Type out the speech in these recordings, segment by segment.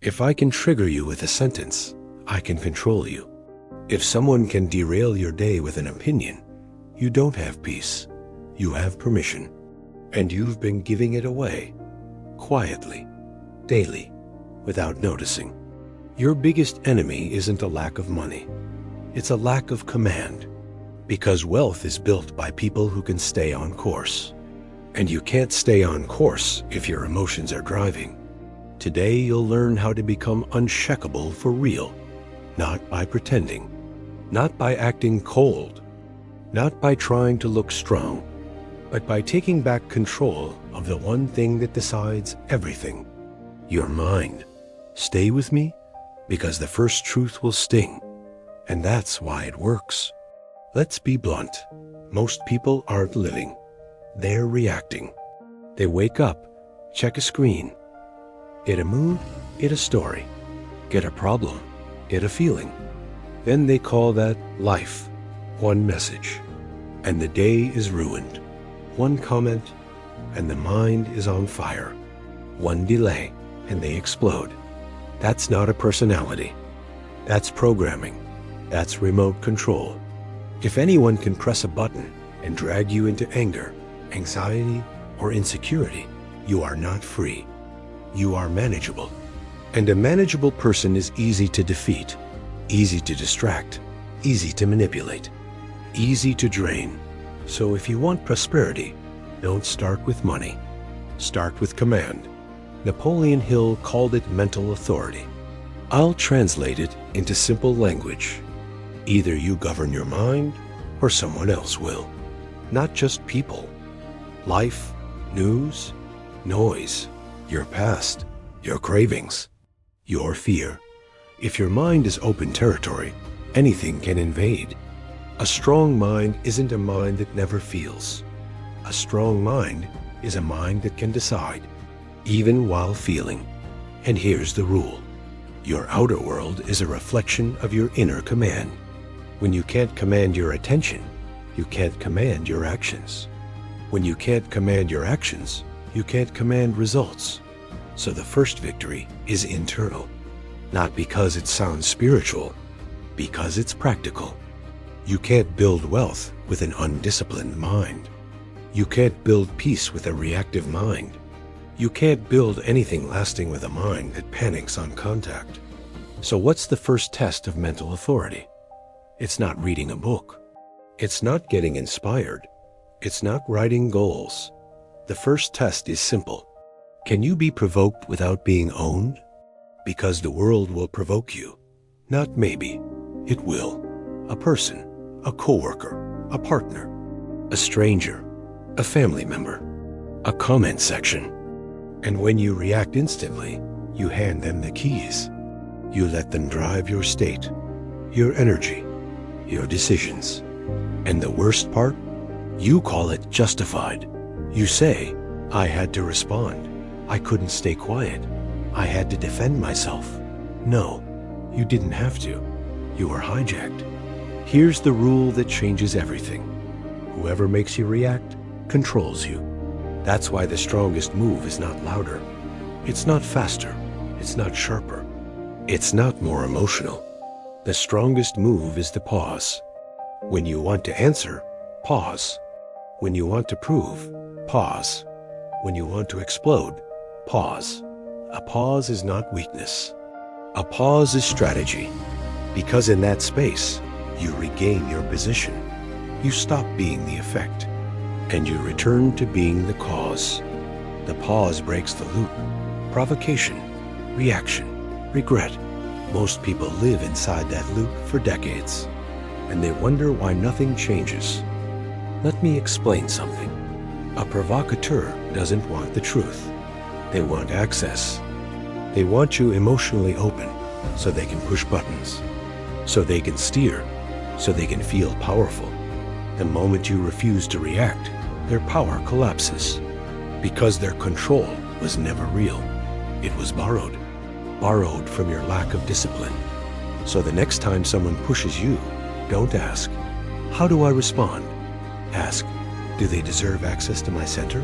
If I can trigger you with a sentence, I can control you. If someone can derail your day with an opinion, you don't have peace. You have permission. And you've been giving it away, quietly, daily, without noticing. Your biggest enemy isn't a lack of money. It's a lack of command. Because wealth is built by people who can stay on course. And you can't stay on course if your emotions are driving. Today you'll learn how to become unshakable for real. Not by pretending. Not by acting cold. Not by trying to look strong. But by taking back control of the one thing that decides everything. Your mind. Stay with me, because the first truth will sting. And that's why it works. Let's be blunt. Most people aren't living. They're reacting. They wake up, check a screen, get a mood, get a story, get a problem, get a feeling. Then they call that life. One message, and the day is ruined. One comment, and the mind is on fire. One delay, and they explode. That's not a personality. That's programming. That's remote control. If anyone can press a button and drag you into anger, anxiety, or insecurity, you are not free. You are manageable. And a manageable person is easy to defeat, easy to distract, easy to manipulate, easy to drain. So if you want prosperity, don't start with money. Start with command. Napoleon Hill called it mental authority. I'll translate it into simple language. Either you govern your mind, or someone else will. Not just people. Life, news, noise, your past, your cravings, your fear. If your mind is open territory, anything can invade. A strong mind isn't a mind that never feels. A strong mind is a mind that can decide, even while feeling. And here's the rule. Your outer world is a reflection of your inner command. When you can't command your attention, you can't command your actions. When you can't command your actions, you can't command results. So the first victory is internal. Not because it sounds spiritual, because it's practical. You can't build wealth with an undisciplined mind. You can't build peace with a reactive mind. You can't build anything lasting with a mind that panics on contact. So what's the first test of mental authority? It's not reading a book. It's not getting inspired. It's not writing goals. The first test is simple. Can you be provoked without being owned? Because the world will provoke you. Not maybe. It will. A person, a coworker, a partner, a stranger, a family member, a comment section. And when you react instantly, you hand them the keys. You let them drive your state, your energy, your decisions. And the worst part? You call it justified. You say, I had to respond. I couldn't stay quiet. I had to defend myself. No, you didn't have to. You were hijacked. Here's the rule that changes everything. Whoever makes you react controls you. That's why the strongest move is not louder. It's not faster. It's not sharper. It's not more emotional. The strongest move is the pause. When you want to answer, pause. When you want to prove, pause. When you want to explode, pause. A pause is not weakness. A pause is strategy. Because in that space, you regain your position. You stop being the effect, and you return to being the cause. The pause breaks the loop. Provocation, reaction, regret. Most people live inside that loop for decades, and they wonder why nothing changes. Let me explain something. A provocateur doesn't want the truth. They want access. They want you emotionally open so they can push buttons, so they can steer, so they can feel powerful. The moment you refuse to react, their power collapses because their control was never real. It was borrowed from your lack of discipline. So the next time someone pushes you, don't ask, how do I respond? Ask, do they deserve access to my center?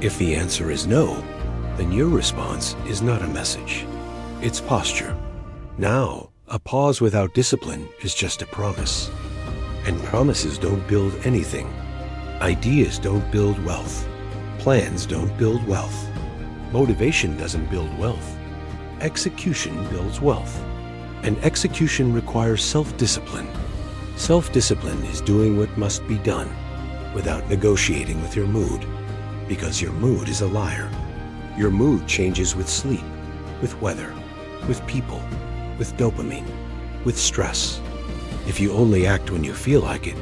If the answer is no, then your response is not a message. It's posture. Now, a pause without discipline is just a promise. And promises don't build anything. Ideas don't build wealth. Plans don't build wealth. Motivation doesn't build wealth. Execution builds wealth. And execution requires self-discipline. Self-discipline is doing what must be done without negotiating with your mood, because your mood is a liar. Your mood changes with sleep, with weather, with people, with dopamine, with stress. If you only act when you feel like it,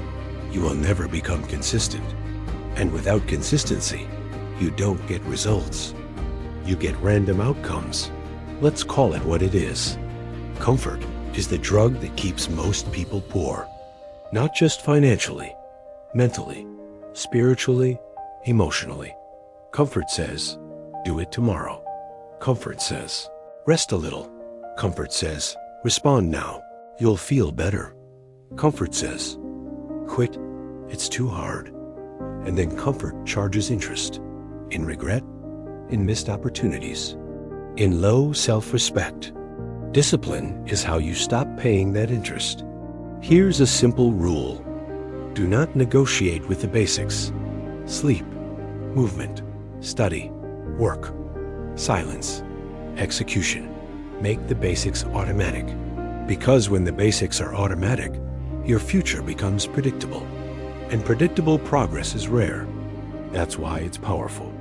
you will never become consistent. And without consistency, you don't get results. You get random outcomes. Let's call it what it is. Comfort is the drug that keeps most people poor. Not just financially, mentally, spiritually, emotionally. Comfort says, do it tomorrow. Comfort says, rest a little. Comfort says, respond now. You'll feel better. Comfort says, quit. It's too hard. And then comfort charges interest in regret, in missed opportunities, in low self-respect. Discipline is how you stop paying that interest. Here's a simple rule. Do not negotiate with the basics. Sleep, movement, study, work, silence, execution. Make the basics automatic. Because when the basics are automatic, your future becomes predictable. And predictable progress is rare. That's why it's powerful.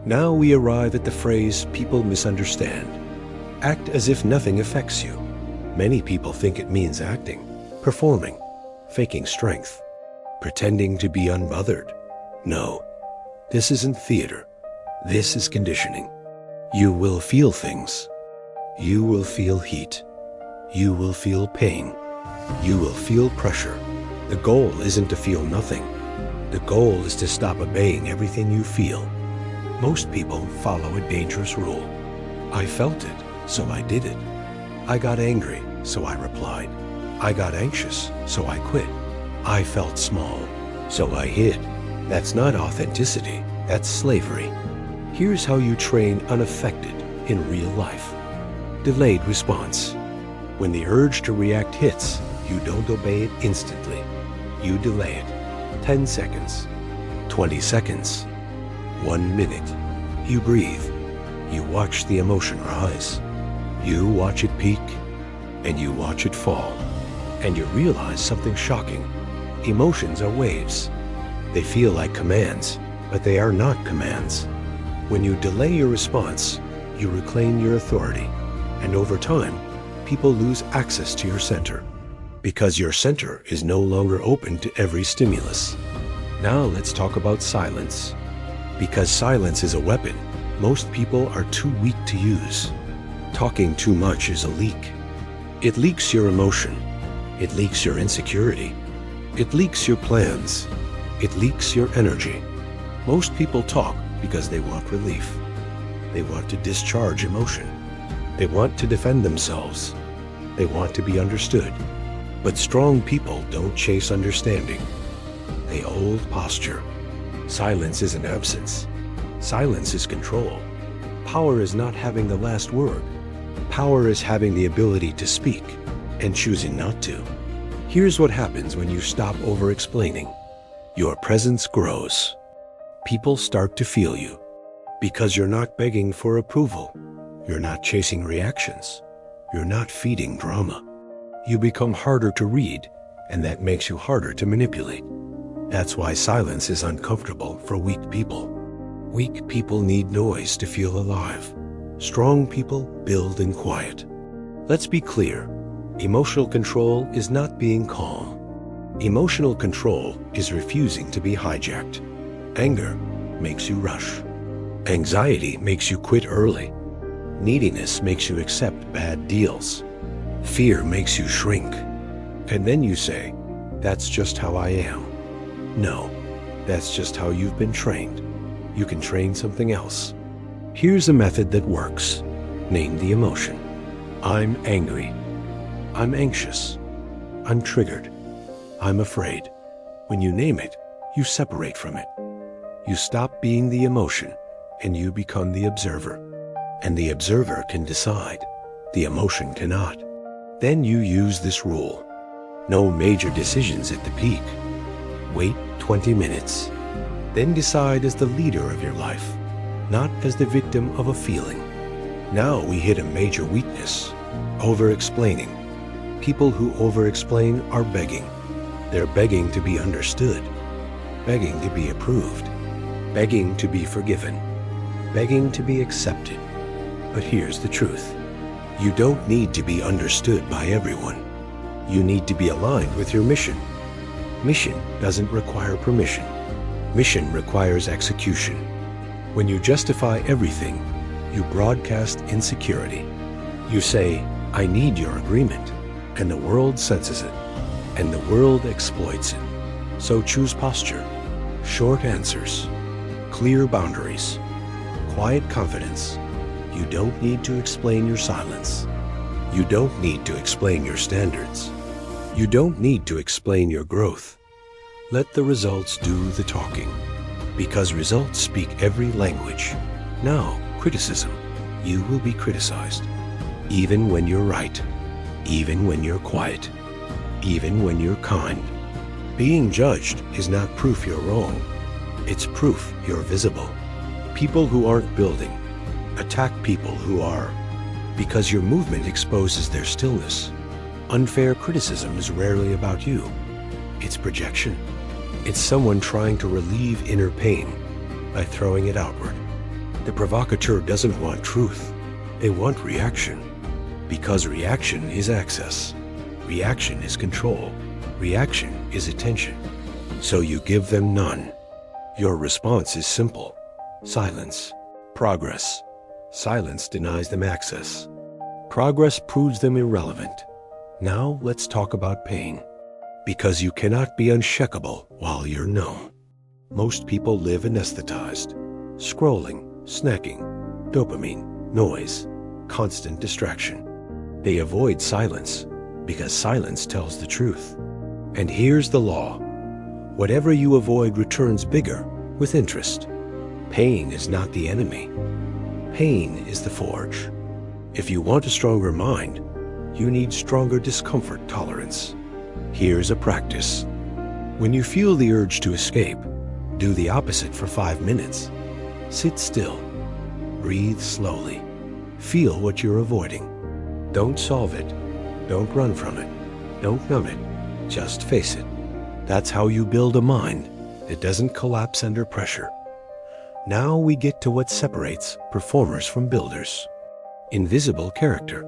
Now we arrive at the phrase people misunderstand. Act as if nothing affects you. Many people think it means acting, performing, faking strength, pretending to be unbothered. No, this isn't theater. This is conditioning. You will feel things. You will feel heat. You will feel pain. You will feel pressure. The goal isn't to feel nothing. The goal is to stop obeying everything you feel. Most people follow a dangerous rule. I felt it, so I did it. I got angry, so I replied. I got anxious, so I quit. I felt small, so I hid. That's not authenticity, that's slavery. Here's how you train unaffected in real life. Delayed response. When the urge to react hits, you don't obey it instantly. You delay it. 10 seconds, 20 seconds, 1 minute. You breathe. You watch the emotion rise. You watch it peak, and you watch it fall. And you realize something shocking. Emotions are waves. They feel like commands, but they are not commands. When you delay your response, you reclaim your authority. And over time, people lose access to your center, because your center is no longer open to every stimulus. Now let's talk about silence. Because silence is a weapon, most people are too weak to use. Talking too much is a leak. It leaks your emotion. It leaks your insecurity. It leaks your plans. It leaks your energy. Most people talk because they want relief. They want to discharge emotion. They want to defend themselves. They want to be understood. But strong people don't chase understanding. They hold posture. Silence isn't absence. Silence is control. Power is not having the last word. Power is having the ability to speak and choosing not to. Here's what happens when you stop over-explaining. Your presence grows. People start to feel you because you're not begging for approval. You're not chasing reactions. You're not feeding drama. You become harder to read, and that makes you harder to manipulate. That's why silence is uncomfortable for weak people. Weak people need noise to feel alive. Strong people build in quiet. Let's be clear. Emotional control is not being calm. Emotional control is refusing to be hijacked. Anger makes you rush. Anxiety makes you quit early. Neediness makes you accept bad deals. Fear makes you shrink. And then you say, that's just how I am. No, that's just how you've been trained. You can train something else. Here's a method that works. Name the emotion. I'm angry. I'm anxious. I'm triggered. I'm afraid. When you name it, you separate from it. You stop being the emotion and you become the observer. And the observer can decide, The emotion cannot. Then you use this rule. No major decisions at the peak. Wait 20 minutes. Then decide as the leader of your life, not as the victim of a feeling. Now we hit a major weakness. Over-explaining. People who over-explain are begging. They're begging to be understood, begging to be approved, begging to be forgiven, begging to be accepted. But here's the truth. You don't need to be understood by everyone. You need to be aligned with your mission. Mission doesn't require permission. Mission requires execution. When you justify everything, you broadcast insecurity. You say, I need your agreement, and the world senses it, and the world exploits it. So choose posture, short answers, clear boundaries, quiet confidence. You don't need to explain your silence. You don't need to explain your standards. You don't need to explain your growth. Let the results do the talking, because results speak every language. Now, criticism. You will be criticized, even when you're right, even when you're quiet, even when you're kind. Being judged is not proof you're wrong. It's proof you're visible. People who aren't building attack people who are, because your movement exposes their stillness. Unfair criticism is rarely about you. It's projection. It's someone trying to relieve inner pain by throwing it outward. The provocateur doesn't want truth. They want reaction. Because reaction is access. Reaction is control. Reaction is attention. So you give them none. Your response is simple. Silence. Progress. Silence denies them access. Progress proves them irrelevant. Now let's talk about pain. Because you cannot be unshakable while you're known. Most people live anesthetized. Scrolling, snacking, dopamine, noise, constant distraction. They avoid silence because silence tells the truth. And here's the law. Whatever you avoid returns bigger with interest. Pain is not the enemy. Pain is the forge. If you want a stronger mind, you need stronger discomfort tolerance. Here's a practice. When you feel the urge to escape, do the opposite for 5 minutes. Sit still. Breathe slowly. Feel what you're avoiding. Don't solve it. Don't run from it. Don't numb it. Just face it. That's how you build a mind that doesn't collapse under pressure. Now we get to what separates performers from builders. Invisible character.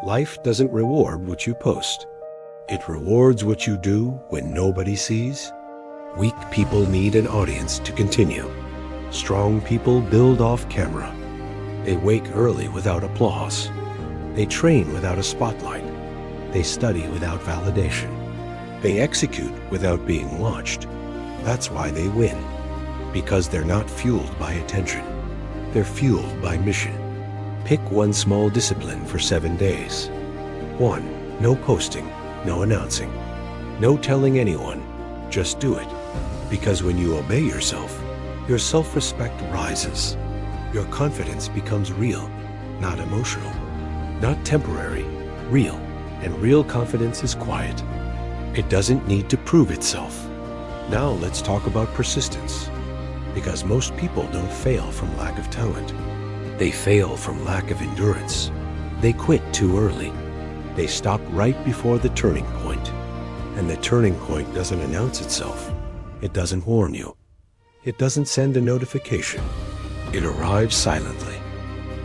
Life doesn't reward what you post. It rewards what you do when nobody sees. Weak people need an audience to continue. Strong people build off camera. They wake early without applause. They train without a spotlight. They study without validation. They execute without being watched. That's why they win. Because they're not fueled by attention. They're fueled by mission. Pick one small discipline for 7 days. 1. No posting, no announcing, no telling anyone. Just do it. Because when you obey yourself, your self-respect rises. Your confidence becomes real, not emotional, not temporary, real. And real confidence is quiet. It doesn't need to prove itself. Now let's talk about persistence. Because most people don't fail from lack of talent. They fail from lack of endurance. They quit too early. They stop right before the turning point. And the turning point doesn't announce itself. It doesn't warn you. It doesn't send a notification. It arrives silently.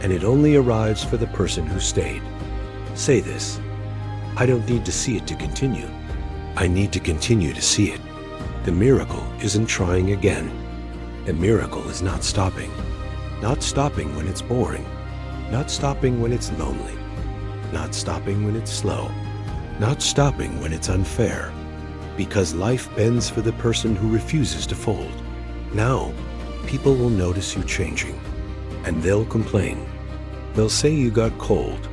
And it only arrives for the person who stayed. Say this. I don't need to see it to continue. I need to continue to see it. The miracle isn't trying again. The miracle is not stopping. Not stopping when it's boring. Not stopping when it's lonely. Not stopping when it's slow. Not stopping when it's unfair. Because life bends for the person who refuses to fold. Now, people will notice you changing. And they'll complain. They'll say you got cold,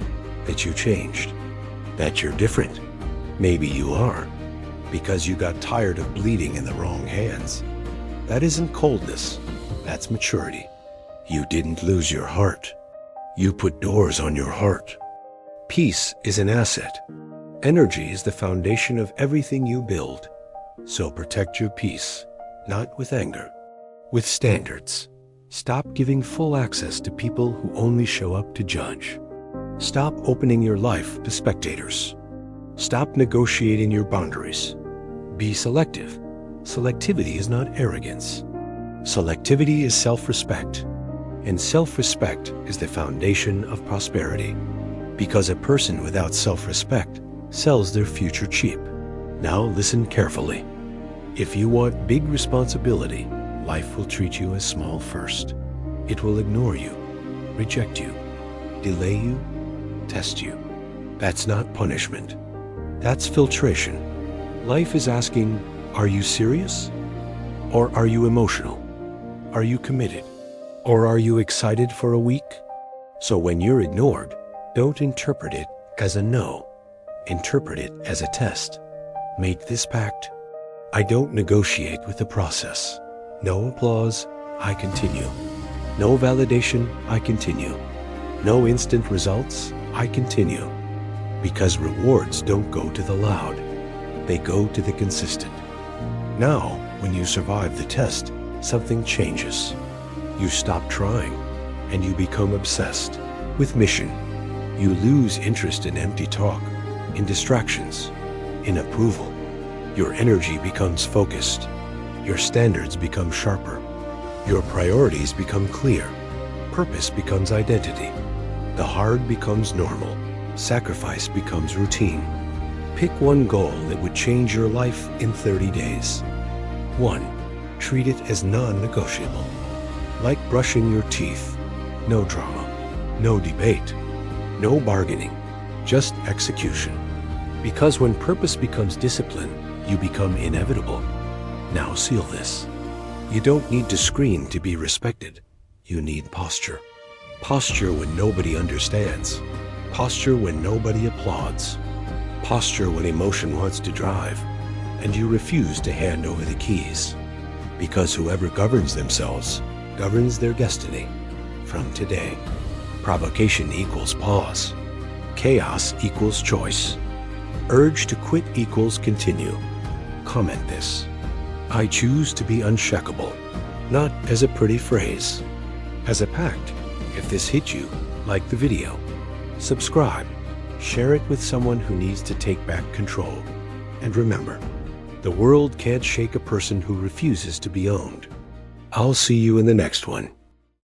that you changed, that you're different. Maybe you are, because you got tired of bleeding in the wrong hands. That isn't coldness, that's maturity. You didn't lose your heart. You put doors on your heart. Peace is an asset. Energy is the foundation of everything you build. So protect your peace, not with anger, with standards. Stop giving full access to people who only show up to judge. Stop opening your life to spectators. Stop negotiating your boundaries. Be selective. Selectivity is not arrogance. Selectivity is self-respect. And self-respect is the foundation of prosperity. Because a person without self-respect sells their future cheap. Now listen carefully. If you want big responsibility, life will treat you as small first. It will ignore you, reject you, delay you, test you. That's not punishment. That's filtration. Life is asking, are you serious? Or are you emotional? Are you committed? Or are you excited for a week? So when you're ignored, don't interpret it as a no. Interpret it as a test. Make this pact. I don't negotiate with the process. No applause, I continue. No validation, I continue. No instant results, I continue. Because rewards don't go to the loud. They go to the consistent. Now, when you survive the test, something changes. You stop trying, and you become obsessed with mission. You lose interest in empty talk, in distractions, in approval. Your energy becomes focused. Your standards become sharper. Your priorities become clear. Purpose becomes identity. The hard becomes normal. Sacrifice becomes routine. Pick one goal that would change your life in 30 days. 1. Treat it as non-negotiable. Like brushing your teeth. No drama. No debate. No bargaining. Just execution. Because when purpose becomes discipline, you become inevitable. Now seal this. You don't need to scream to be respected. You need posture. Posture when nobody understands. Posture when nobody applauds. Posture when emotion wants to drive, and you refuse to hand over the keys. Because whoever governs themselves governs their destiny. From today, provocation equals pause. Chaos equals choice. Urge to quit equals continue. Comment this. I choose to be unshakable, not as a pretty phrase, as a pact. If this hit you, like the video. Subscribe. Share it with someone who needs to take back control. And remember, the world can't shake a person who refuses to be owned. I'll see you in the next one.